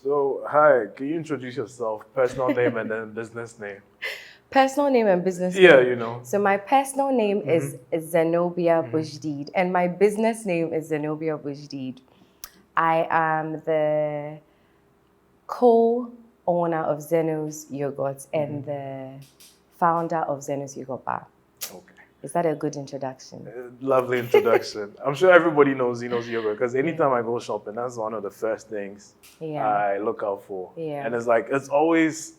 So, hi, can you introduce yourself, personal name and then business name? Personal name and business Yeah, name. you know. So my personal name is Zenobia Bou-Chedid, and my business name is Zenobia Bou-Chedid. I am the co-owner of zeno'syogurt and the founder of zeno'syogurt bar. Okay. Is that a good introduction? Lovely introduction. I'm sure everybody knows Zeno's yogurt because anytime I go shopping, that's one of the first things I look out for. Yeah. And it's always,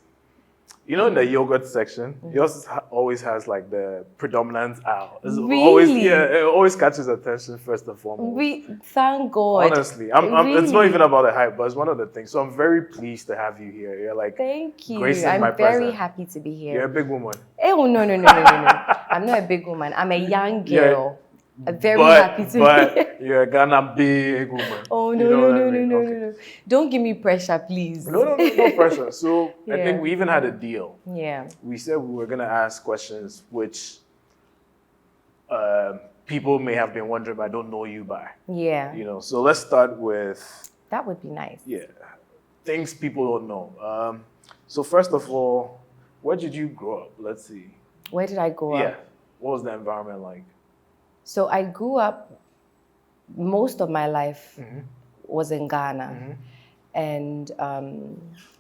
in the yogurt section, yours always has like the predominant aisle. It's always, it always catches attention first and foremost. Thank God. Honestly, it's not even about the hype, but it's one of the things. So I'm very pleased to have you here. You're like, thank you. gracing I'm my very presence. happy to be here. You're a big woman. Oh, no. I'm not a big woman. I'm a young girl. Very happy to be here. You're a Ghana big woman. Oh, no. Don't give me pressure, please. No pressure. So I think we even had a deal. Yeah. We said we were going to ask questions which people may have been wondering, but I don't know you by. Yeah. So let's start with... That would be nice. Yeah. Things people don't know. So first of all, where did you grow up? Let's see. Where did I grow up? Yeah. What was the environment like? So I grew up, most of my life was in Ghana. And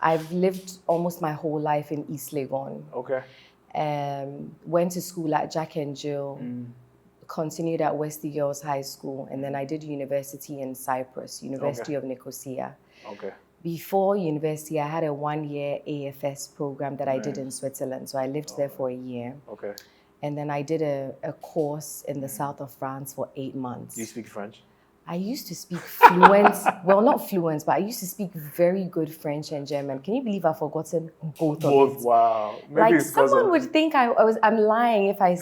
I've lived almost my whole life in East Legon. Okay. Went to school at Jack and Jill, continued at Wesley Girls High School, and then I did university in Cyprus, University of Nicosia. Okay. Before university, I had a 1-year AFS program that I did in Switzerland. So I lived there for a year. Okay. And then I did a course in the south of France for 8 months. Do you speak French? I used to speak fluent, well, not fluent, but I used to speak very good French and German. Can you believe I've forgotten both of it? Wow. Maybe like it's someone would think I'm lying if I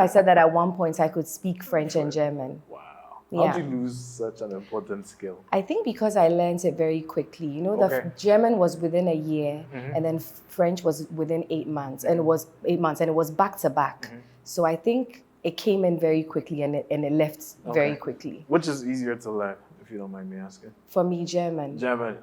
said that at one point I could speak French and German. Wow. Yeah. How did you lose such an important skill? I think because I learned it very quickly. The German was within a year, and then French was within 8 months, and it was back to back. So I think it came in very quickly, and it left very quickly. Which is easier to learn, if you don't mind me asking? For me, German. German.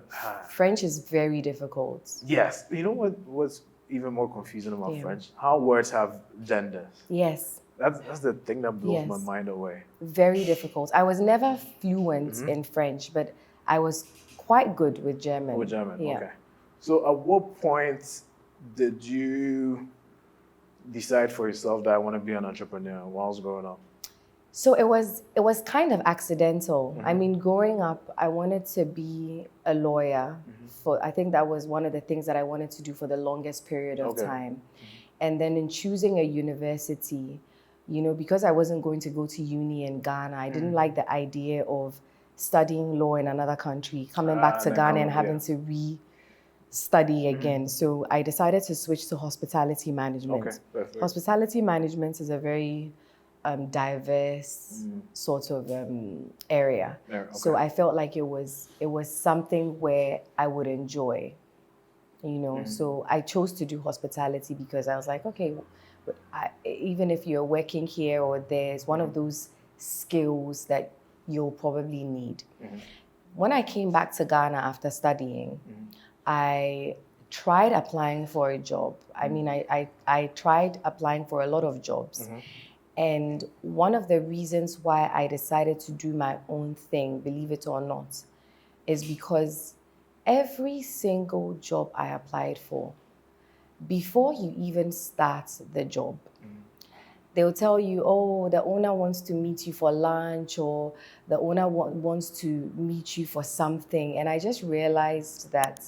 French is very difficult. Yes. You know what's even more confusing about French? How words have genders. Yes. That's the thing that blows my mind away. Very difficult. I was never fluent in French, but I was quite good with German. With German, okay. So at what point did you decide for yourself that I want to be an entrepreneur while I was growing up? So it was kind of accidental. I mean, growing up, I wanted to be a lawyer. I think that was one of the things that I wanted to do for the longest period of time. And then in choosing a university, because I wasn't going to go to uni in Ghana, I didn't like the idea of studying law in another country, coming back to Ghana and having to re-study again. So I decided to switch to hospitality management. Okay, perfect. Hospitality management is a very diverse sort of area. So I felt like it was something where I would enjoy, So I chose to do hospitality because I was like, okay, even if you're working here or there, it's one of those skills that you'll probably need. When I came back to Ghana after studying, I tried applying for a job. I mean, I tried applying for a lot of jobs. And one of the reasons why I decided to do my own thing, believe it or not, is because every single job I applied for, before you even start the job, they'll tell you, oh, the owner wants to meet you for lunch, or the owner wants to meet you for something. And I just realized that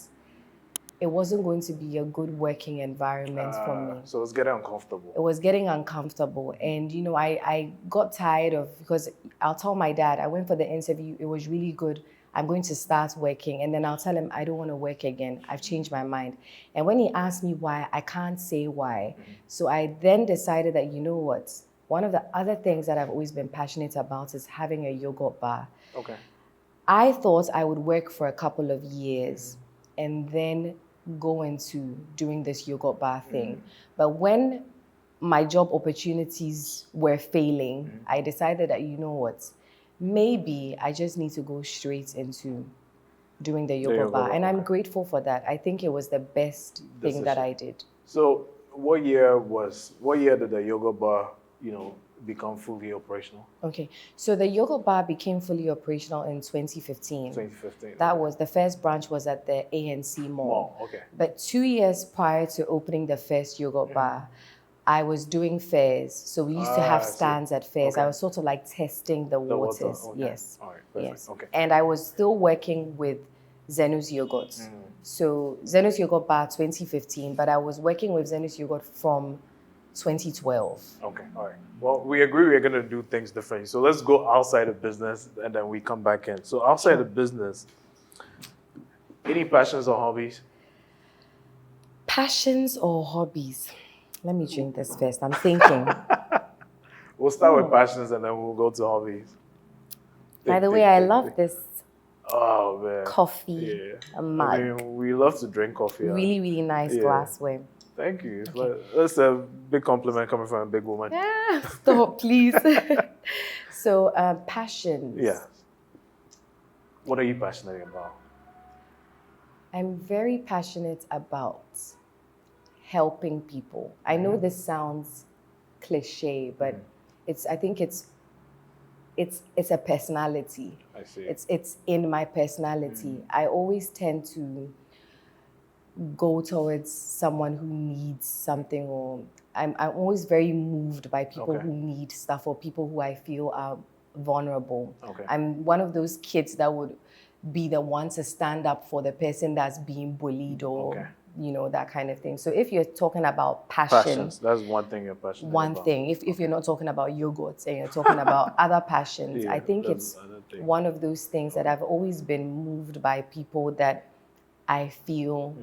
it wasn't going to be a good working environment for me. So it was getting uncomfortable. It was getting uncomfortable. And, I got tired of, because I'll tell my dad, I went for the interview, it was really good. I'm going to start working. And then I'll tell him, I don't want to work again. I've changed my mind. And when he asked me why, I can't say why. So I then decided that, you know what? One of the other things that I've always been passionate about is having a yogurt bar. Okay. I thought I would work for a couple of years and then go into doing this yogurt bar thing. But when my job opportunities were failing, I decided that, you know what? Maybe I just need to go straight into doing the yogurt bar. And I'm grateful for that. I think it was the best thing that I did. So what year did the yogurt bar, become fully operational? Okay. So the yogurt bar became fully operational in 2015. 2015. That was, the first branch was at the ANC Mall. Okay. But 2 years prior to opening the first yogurt bar, I was doing fairs. So we used to have stands at fairs. Okay. I was sort of like testing the waters. Okay. Yes. All right. Perfect. Yes. Okay. And I was still working with Zeno'syogurt. So Zeno'syogurt bar 2015, but I was working with Zeno'syogurt from 2012. Okay. All right. Well, we agree we're going to do things differently. So let's go outside of business and then we come back in. So outside of business, any passions or hobbies? Passions or hobbies? Let me drink this first. I'm thinking. We'll start with passions and then we'll go to hobbies. By the way, I love this Yeah. coffee mug. I mean, we love to drink coffee. Really, really nice glassware. Thank you. Okay. That's a big compliment coming from a big woman. Stop, please. So, passions. Yeah. What are you passionate about? I'm very passionate about helping people. I know this sounds cliche, but I think it's a personality. I see. It's in my personality. I always tend to go towards someone who needs something, or I'm always very moved by people who need stuff, or people who I feel are vulnerable. Okay. I'm one of those kids that would be the one to stand up for the person that's being bullied, or that kind of thing. So if you're talking about passions, that's one thing you're passionate about. One thing. If you're not talking about yogurt and you're talking about other passions, I think it's one of those things that I've always been moved by people that I feel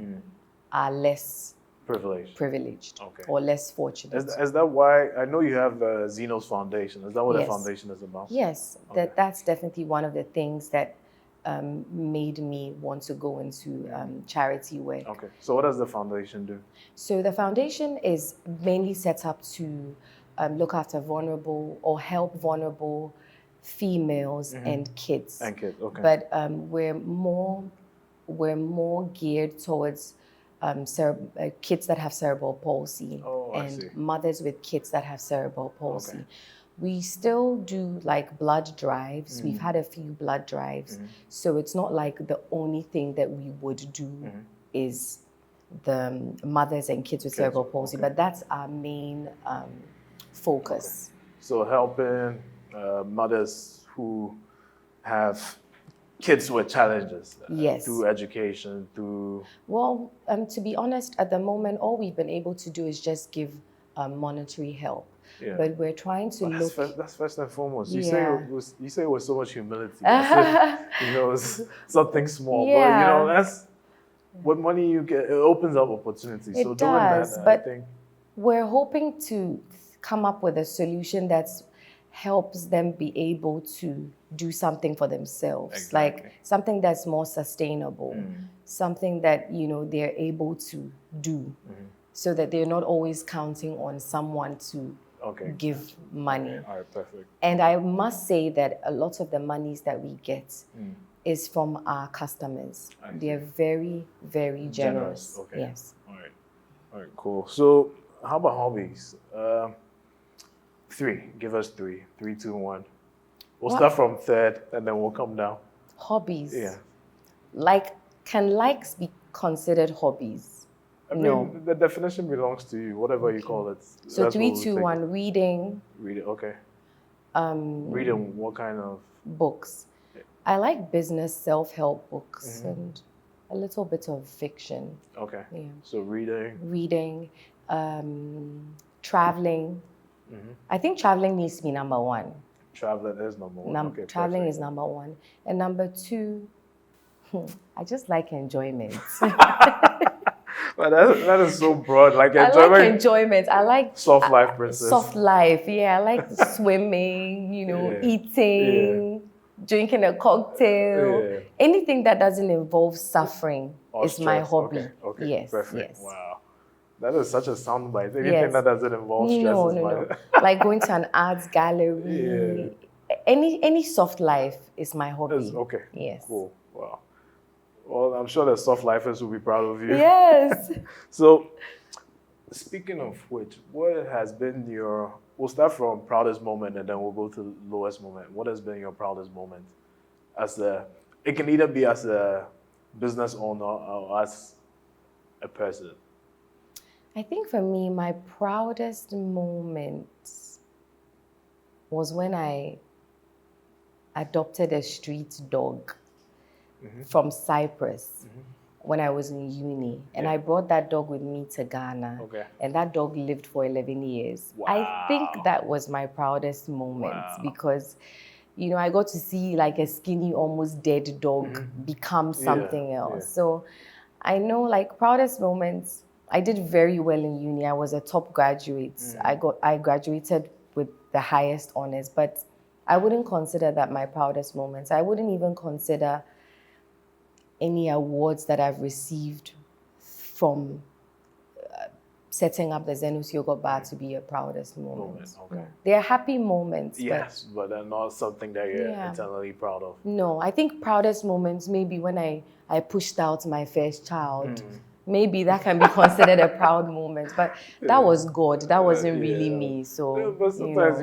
are less privileged or less fortunate. Is that why, I know you have Zeno's Foundation. Is that what the foundation is about? Yes, that's definitely one of the things that made me want to go into charity work. Okay, so what does the foundation do? So the foundation is mainly set up to look after vulnerable or help vulnerable females and kids. And kids, okay. But we're more geared towards kids that have cerebral palsy and mothers with kids that have cerebral palsy. Okay. We still do like blood drives. We've had a few blood drives. So it's not like the only thing that we would do is the mothers and kids with cerebral palsy, but that's our main focus. Okay. So helping mothers who have kids with challenges through education, through... Well, to be honest, at the moment, all we've been able to do is just give monetary help. Yeah. But we're trying to look... That's first and foremost. You say it with so much humility. It's something small. But, that's... What money you get, it opens up opportunities. It does, but I think we're hoping to come up with a solution that helps them be able to do something for themselves. Like something that's more sustainable, something that, they're able to do, so that they're not always counting on someone to give money. All right, perfect. And I must say that a lot of the monies that we get is from our customers. They're very, very generous. Okay. Yes. All right, cool. So how about hobbies? 3. Give us 3. 3, 2, 1. We'll start from third and then we'll come down. Hobbies. Yeah. Can likes be considered hobbies? I mean, the definition belongs to you, whatever you call it. So 3, 2, 1, reading. Reading, okay. Reading what kind of? Books. I like business, self-help books and a little bit of fiction. Okay. Yeah. So reading. Reading, traveling. I think traveling needs to be number 1. Traveling is number 1. Traveling is number 1. And number 2, I just like enjoyment. Well, that is so broad. Like enjoyment. I like enjoyment. I like soft life, princess. Soft life, yeah. I like swimming, eating, drinking a cocktail. Yeah. Anything that doesn't involve suffering is my hobby. Okay. Yes. Perfect. Yes. Wow. That is such a soundbite. Anything that doesn't involve stress is my... Like going to an arts gallery. Any soft life is my hobby. Okay. Yes. Cool. Wow. Well, I'm sure the soft lifers will be proud of you. Yes. So, speaking of which, what has been your... We'll start from proudest moment and then we'll go to lowest moment. What has been your proudest moment? It can either be as a business owner or as a person. I think for me, my proudest moment was when I adopted a street dog from Cyprus when I was in uni. And I brought that dog with me to Ghana. Okay. And that dog lived for 11 years. Wow. I think that was my proudest moment because, you know, I got to see like a skinny, almost dead dog become something else. Yeah. So I know like proudest moments, I did very well in uni. I was a top graduate. I graduated with the highest honors, but I wouldn't consider that my proudest moments. I wouldn't even consider any awards that I've received from setting up the zeno'syogurt bar to be a proudest moment. Okay. Yeah. They're happy moments. Yes, but they're not something that you're internally proud of. No, I think proudest moments maybe when I pushed out my first child. Maybe that can be considered a proud moment, but that was God. That wasn't really me. So, yeah, but sometimes,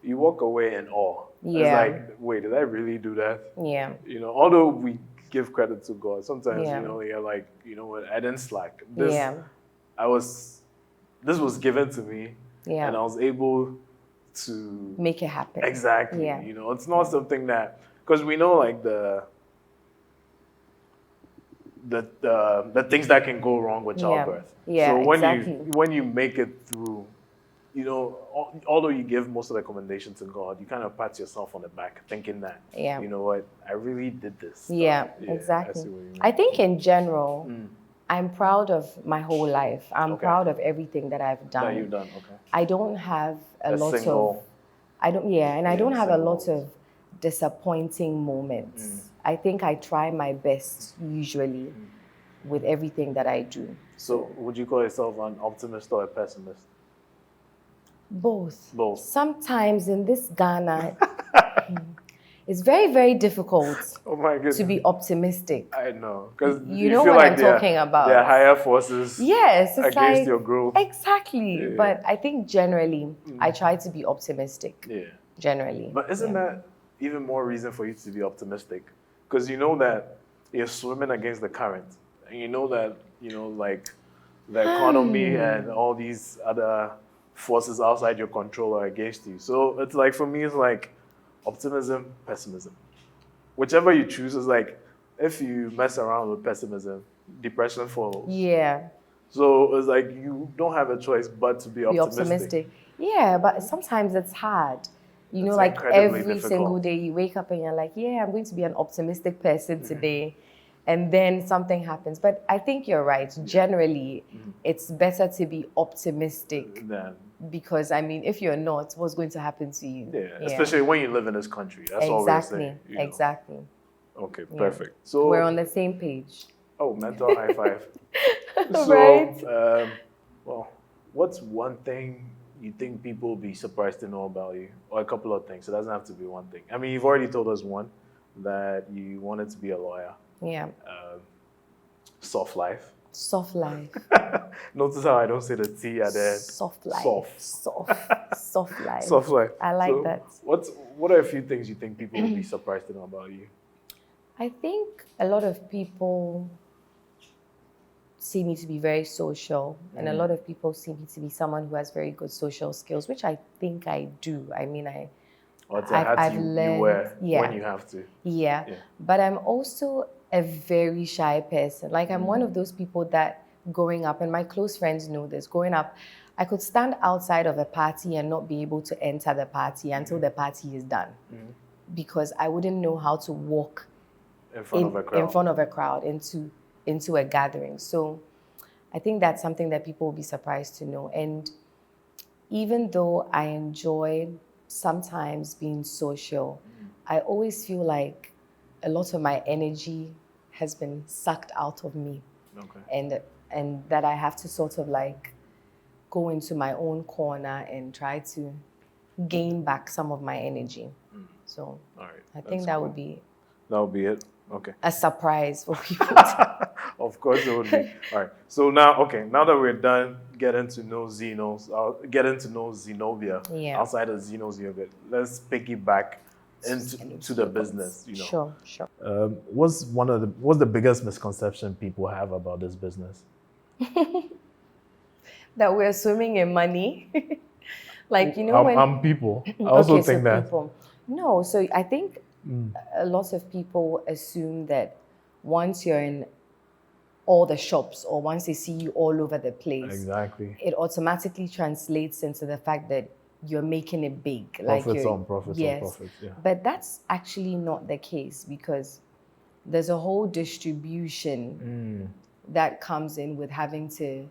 you walk away in awe. Yeah. It's like, wait, did I really do that? Yeah. Although we give credit to God, sometimes, Yeah. You're like, you know what, I didn't slack. This was given to me, and I was able to make it happen. Exactly. Yeah. It's not something that, because we know like the things that can go wrong with childbirth. Yeah, so exactly. when you make it through, although you give most of the commendation to God, you kind of pat yourself on the back thinking that, you know what, I really did this. Yeah, exactly. I think in general, I'm proud of my whole life. I'm proud of everything that I've done. That you've done, okay. I don't have a lot of disappointing moments. I think I try my best usually with everything that I do. So would you call yourself an optimist or a pessimist? Both. Both. Sometimes in this Ghana, it's very, very difficult to be optimistic. I know. Because you know what I'm talking about. There are higher forces against your growth. Exactly. Yeah. But I think generally, I try to be optimistic. Yeah. Generally. But isn't that even more reason for you to be optimistic? Because you know that you're swimming against the current. And you know that, like the economy and all these other forces outside your control are against you. So it's like, for me, it's like optimism, pessimism. Whichever you choose is like, if you mess around with pessimism, depression follows. Yeah. So it's like you don't have a choice but to be optimistic. Yeah, but sometimes it's hard. You know, like every single day you wake up and you're like, yeah, I'm going to be an optimistic person today. And then something happens. But I think you're right. Generally, it's better to be optimistic. Because, I mean, if you're not, what's going to happen to you? Yeah, especially when you live in this country. That's all we're saying. Exactly. Okay, perfect. So we're on the same page. Oh, mental high five. Well, what's one thing you think people will be surprised to know about you? Or a couple of things. It doesn't have to be one thing. I mean, you've already told us one, that you wanted to be a lawyer. Yeah. Soft life. Soft life. Notice how I don't say the T at the end. Soft life. Soft life. Soft life. I like that. What are a few things you think people will be surprised to know about you? I think a lot of people see me to be very social, and a lot of people see me to be someone who has very good social skills, which I think I do. I mean, I've learned when you have to. Yeah. But I'm also a very shy person. Like, I'm one of those people that growing up, and my close friends know this, growing up, I could stand outside of a party and not be able to enter the party until the party is done. Because I wouldn't know how to walk in front of a crowd into a gathering. So I think that's something that people will be surprised to know. And even though I enjoy sometimes being social, I always feel like a lot of my energy has been sucked out of me. Okay. And that I have to sort of like go into my own corner and try to gain back some of my energy. So I think that would be it. Okay. a surprise for people. Of course it would be. All right. So now, now that we're done getting to know getting to know Zenobia outside of Zeno's Yogurt, let's piggyback into the business. Sure. What's the biggest misconception people have about this business? That we're swimming in money. Like, when people. I also think that. People. No, so I think a lot of people assume that once you're in all the shops or once they see you all over the place, exactly, it automatically translates into the fact that you're making it big. Profits on profits. Yes. On profits. Yeah. But that's actually not the case, because there's a whole distribution that comes in with having to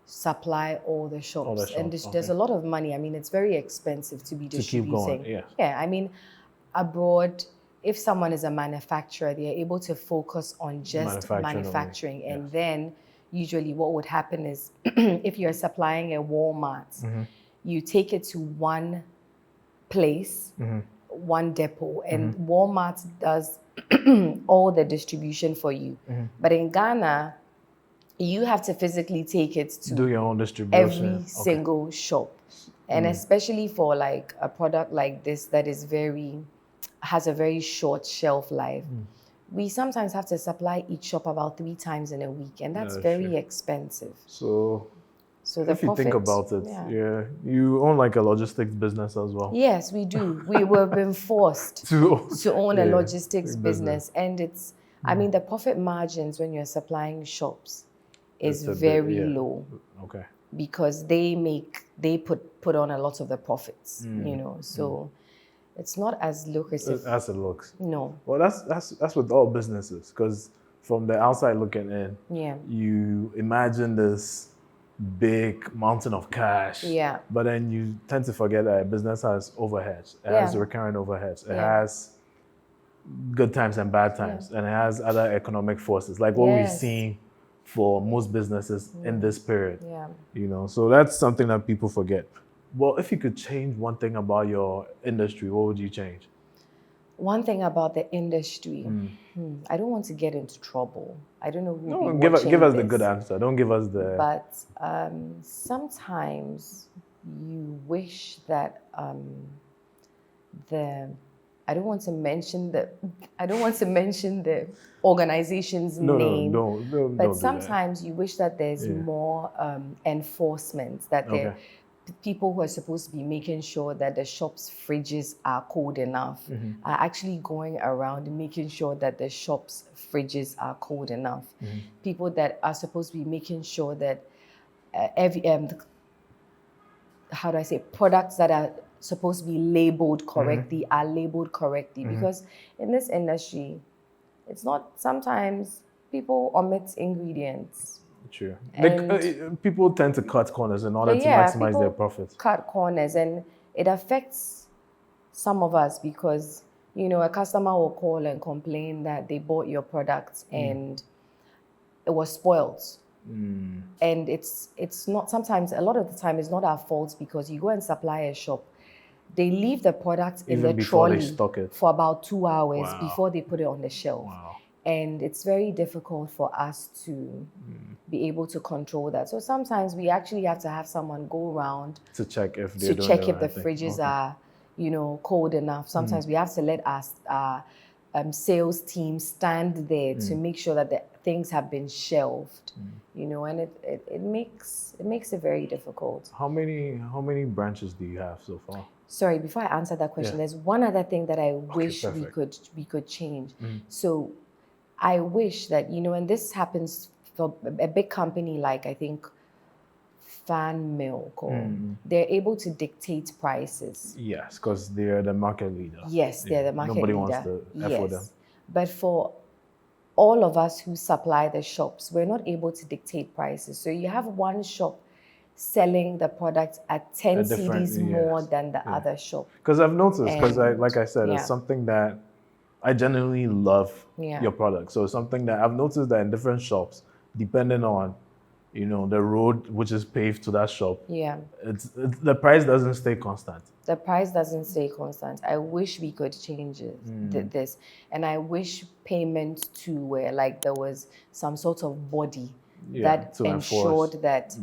supply all the shops. And there's a lot of money. I mean, it's very expensive to be distributing. To keep going, yeah. I mean, abroad, if someone is a manufacturer, they're able to focus on just manufacturing. And then usually what would happen is if you're supplying a Walmart, you take it to one place, one depot, and Walmart does all the distribution for you. But in Ghana, you have to physically take it to do your own distribution. Every single shop. And especially for like a product like this that is has a very short shelf life, we sometimes have to supply each shop about 3 times in a week, and that's very expensive. So if you think about it, you own like a logistics business as well. Yes, we do. We were been forced to own a logistics business, and it's I mean, the profit margins when you're supplying shops is very low. Okay. Because they put on a lot of the profits, so it's not as lucrative as it looks. No. Well, that's with all businesses, because from the outside looking in, you imagine this big mountain of cash. Yeah. But then you tend to forget that a business has overheads. It has recurring overheads. It has good times and bad times, and it has other economic forces, like what we've seen for most businesses in this period. So that's something that people forget. Well, if you could change one thing about your industry, what would you change? One thing about the industry, I don't want to get into trouble. I don't know who will be give watching us this. the good answer. Don't give us the. But sometimes you wish that I don't want to mention the organization's name. Don't but sometimes you wish that there's more enforcement, that there people who are supposed to be making sure that the shop's fridges are cold enough are actually going around making sure that the shop's fridges are cold enough. People that are supposed to be making sure that products that are supposed to be labeled correctly are labeled correctly, because in this industry, it's not, sometimes people omit ingredients. True. People tend to cut corners in order to maximize their profits. Cut corners, and it affects some of us because, a customer will call and complain that they bought your product and it was spoiled. And it's not, sometimes, a lot of the time, it's not our fault, because you go and supply a shop, they leave the product in the trolley for about 2 hours before they put it on the shelf. And it's very difficult for us to be able to control that. So sometimes we actually have to have someone go around to check if the fridges are, cold enough. Sometimes we have to let our sales team stand there to make sure that the things have been shelved. And it makes it very difficult. How many branches do you have so far? Sorry, before I answer that question, there's one other thing that I wish we could change. So I wish that, and this happens for a big company like, I think, Fan Milk, they're able to dictate prices. Yes, because they're the market leader. Yes, they're the market leader. Nobody wants to F with them. But for all of us who supply the shops, we're not able to dictate prices. So you have one shop selling the product at 10 cedis more than the other shop. Because I've noticed, like I said, it's something that I genuinely love your product. So it's something that I've noticed that in different shops, depending on the road which is paved to that shop. Yeah. It's the price doesn't stay constant. The price doesn't stay constant. I wish we could change this. And I wish payment to where like there was some sort of body that ensured that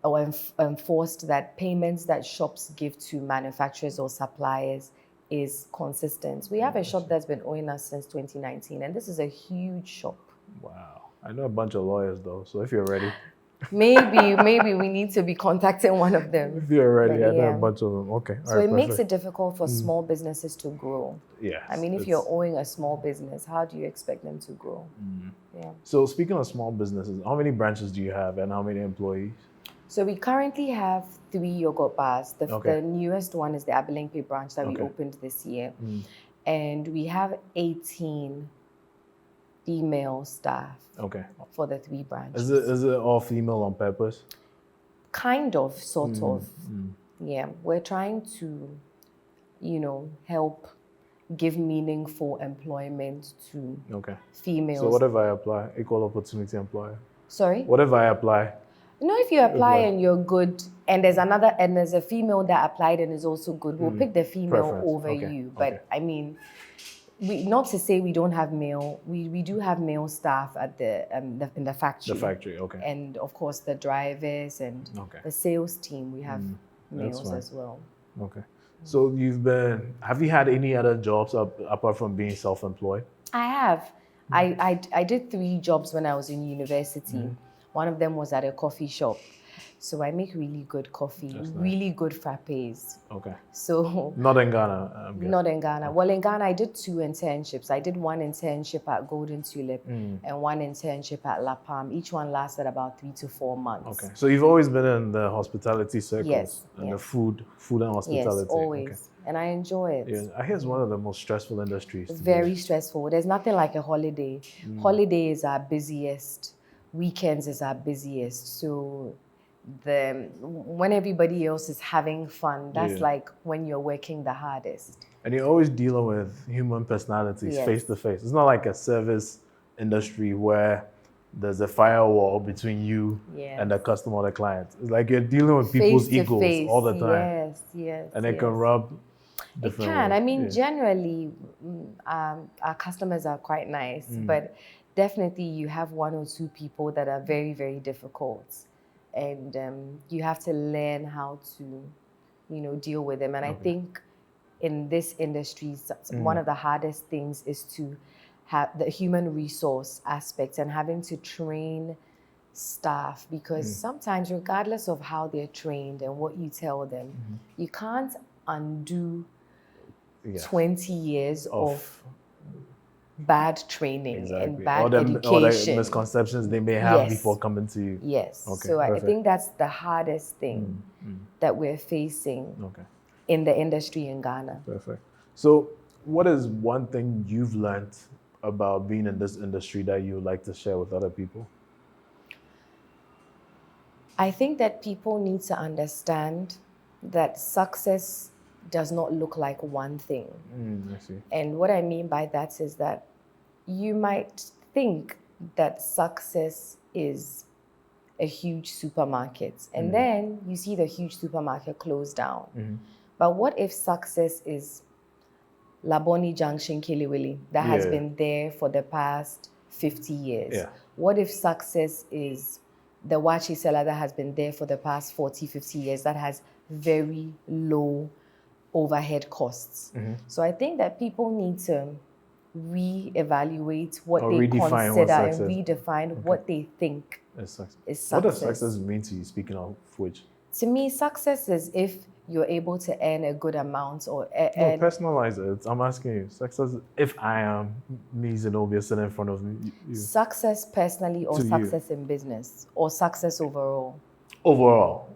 or enforced that payments that shops give to manufacturers or suppliers is consistent. We have a shop that's been owing us since 2019, and this is a huge shop. Wow. I know a bunch of lawyers though, so if you're ready. Maybe we need to be contacting one of them. If you're ready, I know a bunch of them. Okay. So it makes it difficult for small businesses to grow. Yes. I mean, if you're owing a small business, how do you expect them to grow? Yeah. So speaking of small businesses, how many branches do you have and how many employees? So we currently have 3 yogurt bars. The newest one is the Abelempe branch that we opened this year. And we have 18 female staff for the 3 branches. Is it all female on purpose? Kind of, sort of. Yeah, we're trying to, help give meaningful employment to females. So what if I apply? Equal opportunity employer? Sorry? What if I apply? If you apply and you're good, and there's a female that applied and is also good, we'll pick the female over you. But I mean, not to say we don't have male. We do have male staff at in the factory. The factory, okay. And of course the drivers and the sales team. We have males as well. Okay. So have you had any other jobs apart from being self-employed? I have. I did 3 jobs when I was in university. One of them was at a coffee shop. So I make really good coffee, really good frappes. Okay. So not in Ghana. Not in Ghana. Well, in Ghana, I did 2 internships. I did 1 internship at Golden Tulip and 1 internship at La Palm. Each one lasted about 3 to 4 months. Okay. So you've always been in the hospitality circle. Yes. And the food and hospitality. Yes, always. Okay. And I enjoy it. Yeah, I hear it's one of the most stressful industries. Very stressful. There's nothing like a holiday. Holiday is our busiest. Weekends is our busiest. So when everybody else is having fun, that's like when you're working the hardest. And you're always dealing with human personalities face to face. It's not like a service industry where there's a firewall between you and the customer or the client. It's like you're dealing with people's egos all the time. Yes. And it can rub different. It can. I mean, generally, our customers are quite nice, but definitely you have 1 or 2 people that are very, very difficult. And you have to learn how to, deal with them. And I think in this industry, one of the hardest things is to have the human resource aspect and having to train staff, because sometimes, regardless of how they're trained and what you tell them, you can't undo 20 years of bad training and bad education. Or the misconceptions they may have before coming to you. Yes. Okay, so I think that's the hardest thing that we're facing in the industry in Ghana. Perfect. So what is one thing you've learned about being in this industry that you would like to share with other people? I think that people need to understand that success does not look like one thing. I see. And what I mean by that is that you might think that success is a huge supermarket, and then you see the huge supermarket close down. But what if success is Laboni Junction Kiliwili that has been there for the past 50 years? Yeah. What if success is the Wachi seller that has been there for the past 40, 50 years that has very low overhead costs? So I think that people need to reevaluate what they consider and redefine what they think is success. What does success mean to you, speaking of which? To me, success is if you're able to earn a good amount or no, personalize it. I'm asking you, success, if I am me, Zenobia, sitting in front of you. Success personally or success in business or success overall? Overall.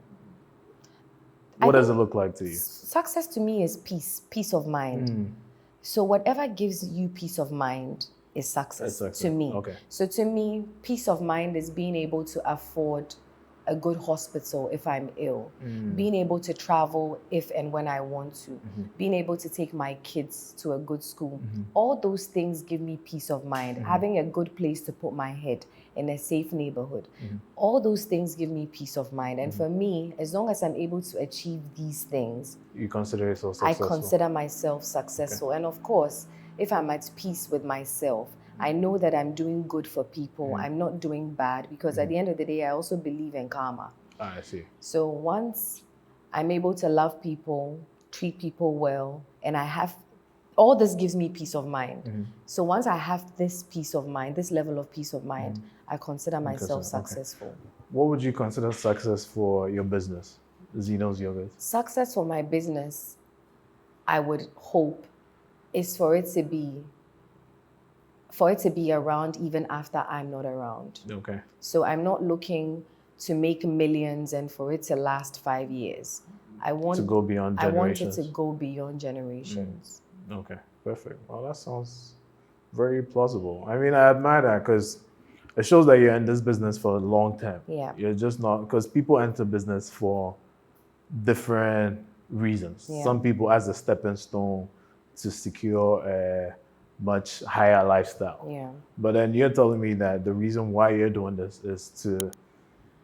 What does it look like to you? Success to me is peace of mind. So whatever gives you peace of mind is success to me. Okay. So to me, peace of mind is being able to afford a good hospital if I'm ill, being able to travel if and when I want to, being able to take my kids to a good school. All those things give me peace of mind. Having a good place to put my head in a safe neighborhood. All those things give me peace of mind. And for me, as long as I'm able to achieve these things, you consider yourself successful? I consider myself successful. Okay. And of course, if I'm at peace with myself, I know that I'm doing good for people. I'm not doing bad, because at the end of the day, I also believe in karma. I see. So once I'm able to love people, treat people well, and I have, all this gives me peace of mind. So once I have this peace of mind, this level of peace of mind, I consider myself successful. Okay. What would you consider success for your business, Zeno's Yogurt? Success for my business, I would hope, is for it to be around even after I'm not around. Okay. So I'm not looking to make millions and for it to last 5 years. I want to go beyond generations. I want it to go beyond generations. Okay, perfect. Well, that sounds very plausible. I mean, I admire that, because it shows that you're in this business for a long time. Yeah. You're just not, because people enter business for different reasons. Yeah. Some people as a stepping stone to secure a much higher lifestyle. Yeah. But then you're telling me that the reason why you're doing this is to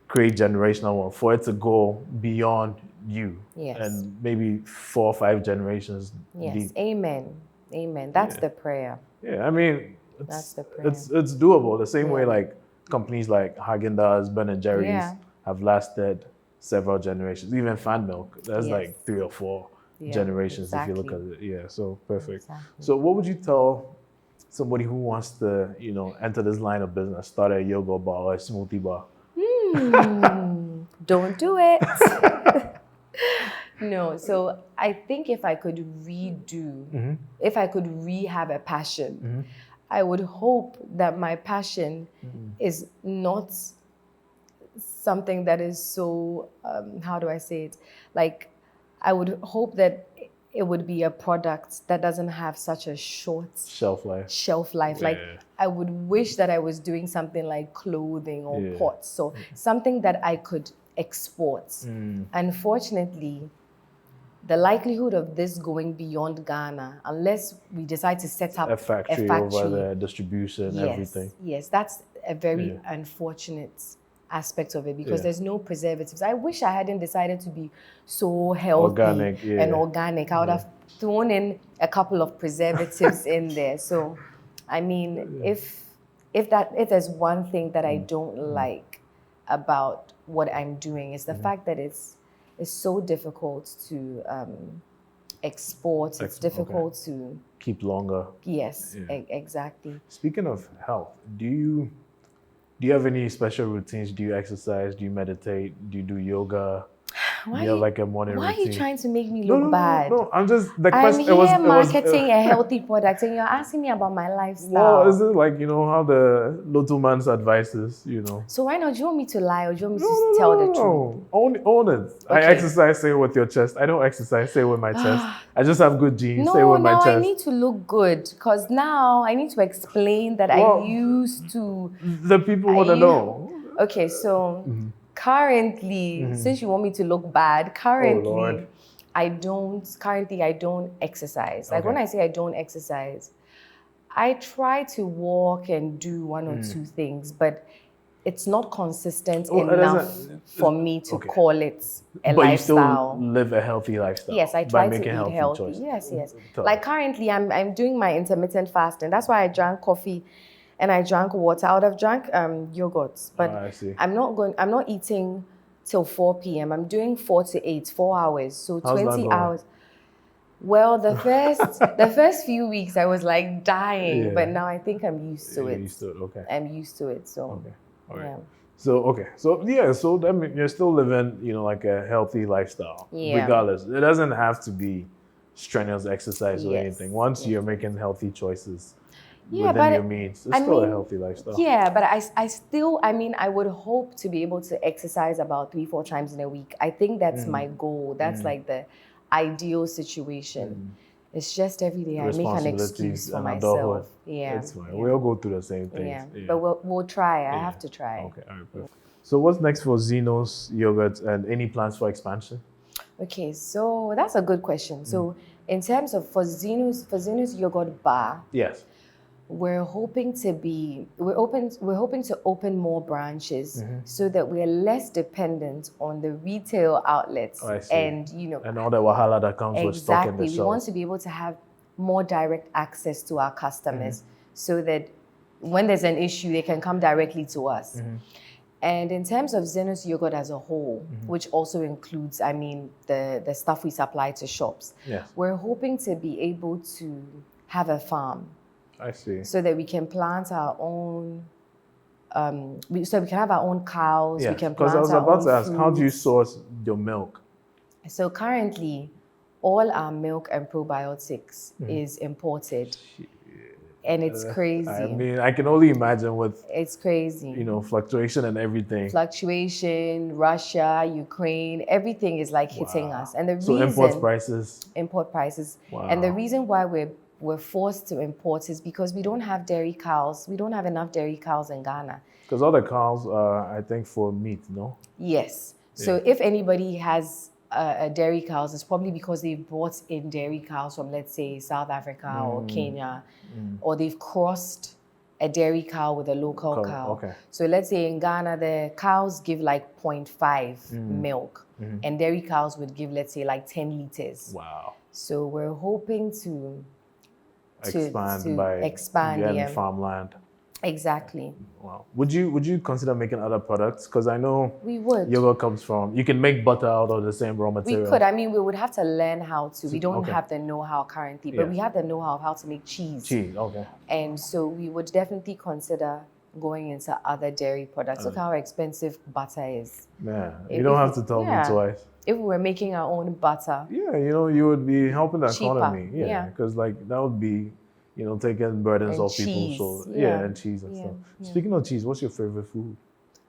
create generational wealth, for it to go beyond you. Yes. And maybe 4 or 5 generations Yes. deep. Amen. Amen. That's the prayer. Yeah, I mean, That's the prayer. it's doable. The same way like companies like Haagen-Dazs, Ben & Jerry's have lasted several generations. Even Fan Milk, there's like 3 or 4 generations if you look at it. Yeah, so perfect. Exactly. So what would you tell somebody who wants to, enter this line of business, start a yogurt bar or a smoothie bar? Don't do it. No, so I think if I could if I could rehab a passion, I would hope that my passion is not something that is so, how do I say it? Like, I would hope that it would be a product that doesn't have such a short shelf life. Yeah. Like, I would wish that I was doing something like clothing or pots. So something that I could export. Unfortunately, the likelihood of this going beyond Ghana, unless we decide to set up a factory over the distribution, everything. Yes, that's a very unfortunate aspect of it, because there's no preservatives. I wish I hadn't decided to be so healthy and organic. I would have thrown in a couple of preservatives in there. So, I mean, if there's one thing that I don't like about what I'm doing, is the fact that it's so difficult to export. It's difficult to keep longer. Yes, exactly. Speaking of health, do you have any special routines? Do you exercise? Do you meditate? Do you do yoga? Do you have like a morning routine? Why are you trying to make me look bad? No, I'm just, the I'm question. here marketing a healthy product and you're asking me about my lifestyle. Well, is it like, how the little man's advice is, So why not? Do you want me to lie or do you want me to tell the truth? No, own it. Okay. I exercise, say it with your chest. I don't exercise, say it with my chest. I just have good genes, say it with my chest. I need to look good, because now I need to explain that I used to. The people want to know. Okay, so currently, since you want me to look bad, I don't exercise. Like when I say I don't exercise, I try to walk and do 1 or 2 things, but it's not consistent enough for me to call it a lifestyle. But you still live a healthy lifestyle. Yes, I try to eat healthy. Choices. Yes. Like currently, I'm doing my intermittent fasting. That's why I drank coffee and I drank water. I would have drank yogurt, but I see. I'm not eating till 4 p.m. I'm doing 4 to 8, 4 hours. So How's 20 hours. Well, the first few weeks I was like dying, but now I think I'm used to it. Used to it, okay. I'm used to it, so. Okay, all right. Yeah. So I mean, you're still living, like a healthy lifestyle, regardless. It doesn't have to be strenuous exercise or anything. Once you're making healthy choices within your means, it's still a healthy lifestyle. Yeah, but I would hope to be able to exercise about 3-4 times in a week. I think that's my goal. That's like the ideal situation. It's just every day I make an excuse for myself. It's fine. We all go through the same things. But we'll try. I have to try. Okay, all right, perfect. So what's next for Zeno's Yogurt and any plans for expansion? Okay, so that's a good question. So in terms of for Zeno's Yogurt Bar, Yes. we're hoping to open more branches so that we're less dependent on the retail outlets and and all the wahala that comes with stocking the shelves. We want to be able to have more direct access to our customers so that when there's an issue, they can come directly to us. And in terms of Zeno's Yogurt as a whole, which also includes, the stuff we supply to shops, we're hoping to be able to have a farm. I see. So that we can plant our own, so we can have our own cows. Yes, we can plant because I was about to ask, fruits. how do you source your milk? So currently, all our milk and probiotics is imported. And it's crazy. I can only imagine with... It's crazy. Fluctuation and everything. Fluctuation, Russia, Ukraine, everything is like hitting us. And the reason... import prices. Import prices. Wow. And the reason why we're forced to import is because we don't have dairy cows. We don't have enough dairy cows in Ghana. Because all the cows are, I think, for meat, no? Yes. So if anybody has a dairy cows, it's probably because they've brought in dairy cows from, let's say, South Africa or Kenya, or they've crossed a dairy cow with a local cow. Okay. So let's say in Ghana, the cows give like 0.5 milk, and dairy cows would give, let's say, like 10 liters. Wow. So we're hoping to expand getting farmland. Exactly. Wow. Would you consider making other products? Because I know we would. Yogurt comes from, you can make butter out of the same raw material. We could. We would have to learn how to. We don't have the know-how currently, but we have the know-how of how to make cheese. Cheese, okay. And so we would definitely consider going into other dairy products. Look how expensive butter is. Man, you don't have to tell me twice. If we were making our own butter. Yeah, you would be helping the economy. Yeah, because that would be, taking burdens off cheese. people. So and cheese and stuff. Yeah. Speaking of cheese, what's your favorite food?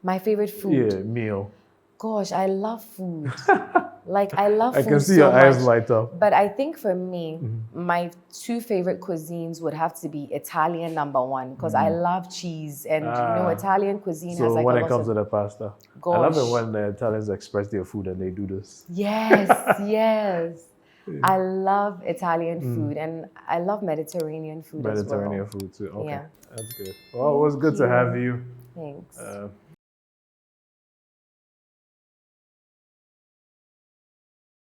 My favorite food? Yeah, meal. Gosh, I love food. I love food. I can see your eyes light up. But I think for me, my two favorite cuisines would have to be Italian #1, because I love cheese, and Italian cuisine has like when it comes to the pasta, gosh. I love it when the Italians express their food and they do this. Yes, yes. I love Italian food, and I love Mediterranean food as well. Mediterranean food too. Okay, yeah. That's good. Well, it was good to have you. Thanks.